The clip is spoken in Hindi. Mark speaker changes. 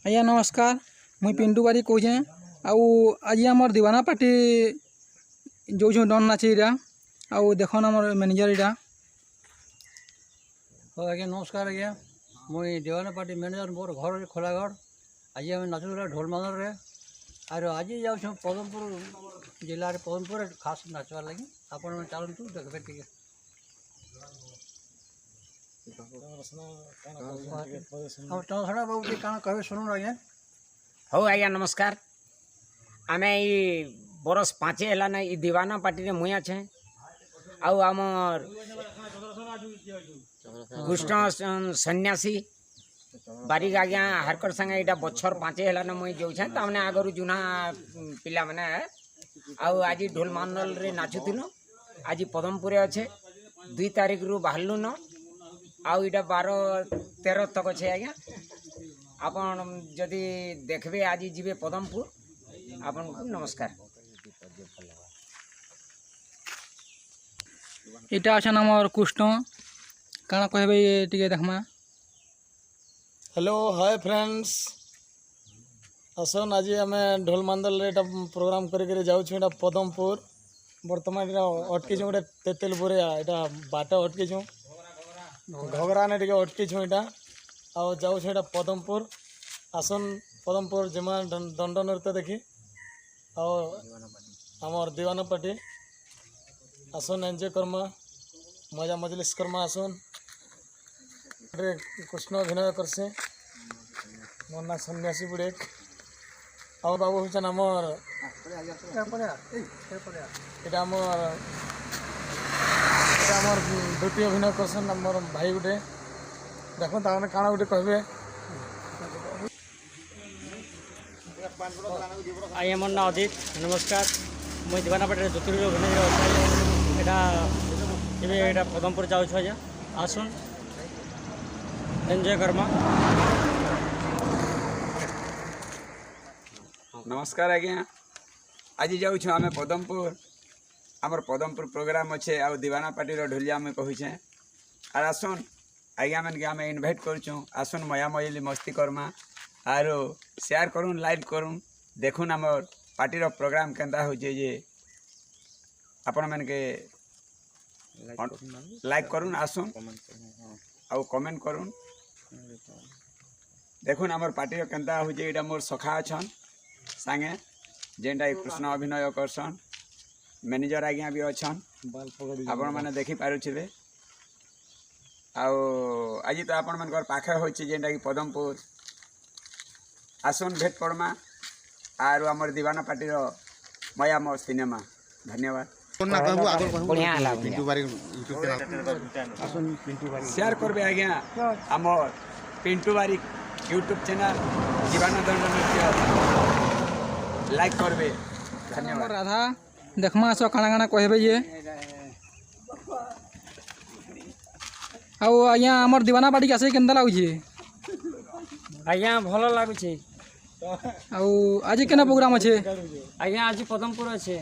Speaker 1: आज्ञा नमस्कार, मुई पिंटू बारी कहे आज आम दीवाना पार्टी जो डन नाचे इटा आउ देखन आम मैनेजर इटा।
Speaker 2: हाँ आज्ञा नमस्कार आज्ञा, मुई दीवाना पार्टी मैनेजर मोर घर खोलागढ़। आज आम नाचुला ढोल मादल रे और आज जाऊँ पदमपुर जिले में पदमपुर खास नाचवार लगी आपण मैंने चलतु देखते टे चंद्रशेखर बाबू जी क्या कहे शुणु आज्ञा।
Speaker 3: हो आज्ञा नमस्कार, आमे ई बरस 5 है ना ई दीवाना पार्टी मुई अच्छे आउ आमर कृष्ण सन्यासी बारिक आज्ञा हारकर संगे इटा बछर 5 है ना मुई जाऊँ तमने आगरू जुना पिला मैंने आउ आज ढोल मांडल रे नाचुथिलु। आज पदमपुर अच्छे 2 तारीख रु बाहरलु न आउ इटा 12-13 तक अच्छे आज्ञा। आपन जदि देखबे आज जीवे पदमपुर आपन को नमस्कार।
Speaker 1: इटा अच्छा आमर कृष्ण काना कहबे टिके देखमा।
Speaker 4: हेलो हाय फ्रेंड्स, आसन आज आम ढोल मांदल रे प्रोग्राम करके जाऊँ पदमपुर। बर्तमान अटकी गोटे तेतुलपुर यहाँ बाट अटकी घगरा ने अटकी यहाँ आउ जाऊँ पदमपुर। आसन पदमपुर जिमा दंड नृत्य देखी आमर दीवाना पार्टी आसन एंजॉय करमा मजा मजलिस करमा। आसन कृष्ण अभिनय करसे मोर ना सन्यासी बुढ़े आउ बाबू हूँ आमर এটা আমার দুটি অভিনয় করছেন আমার ভাই গুটে দেখুন তাহলে কাଣା গুটে কহবে।
Speaker 2: आज्ञा मोर ना अजित नमस्कार, मुई दीवाना पार्टी ज्योतिर्य अभिनय यहाँ पदमपुर जाऊँ आज्ञा। आसन एंजॉय करमा।
Speaker 5: नमस्कार आज्ञा, आज जाऊँ आम पदमपुर आमर पदमपुर प्रोग्राम अच्छे आ दीवाना पार्टी ढोलिया में कहूचे आर आसन आज्ञा मन के आम इनभाइट करूँ। आसन मया मजली मस्ती करमा आर शेयर करूँ लाइक करूँ देखुन आमर पार्टी प्रोग्राम केंता हो जे आपण मन के लाइक करूँ आसन आ कमेंट करूँ देखुन आमर पार्टी केंता हो जे मोर सखा अच्छन सांगे जेनटा कृष्ण अभिनय करसन मैनेजर आज्ञा भी अच्छन आपण मैंने देखी पारुथिबे। आज तो आपण मन पाखे होची जेनटा कि पदमपुर आसन भेट पड़मा आर आमर दीवाना पार्टी मया मो सिनेमा। धन्यवाद। शेयर करबे आज्ञा आमर पिंटू बारी यूट्यूब चैनल दीवाना दंड नृत्य लाइक करबे। धन्यवाद।
Speaker 1: राधा देखमा आस काना काना कहबे जे आउ आज्ञा आमर दीवाना पार्टी आसे केनता लागुछे।
Speaker 2: आज्ञा भल लगुचे।
Speaker 1: आउ आज केना प्रोग्राम अच्छे।
Speaker 2: आज्ञा आज पदमपुर अच्छे।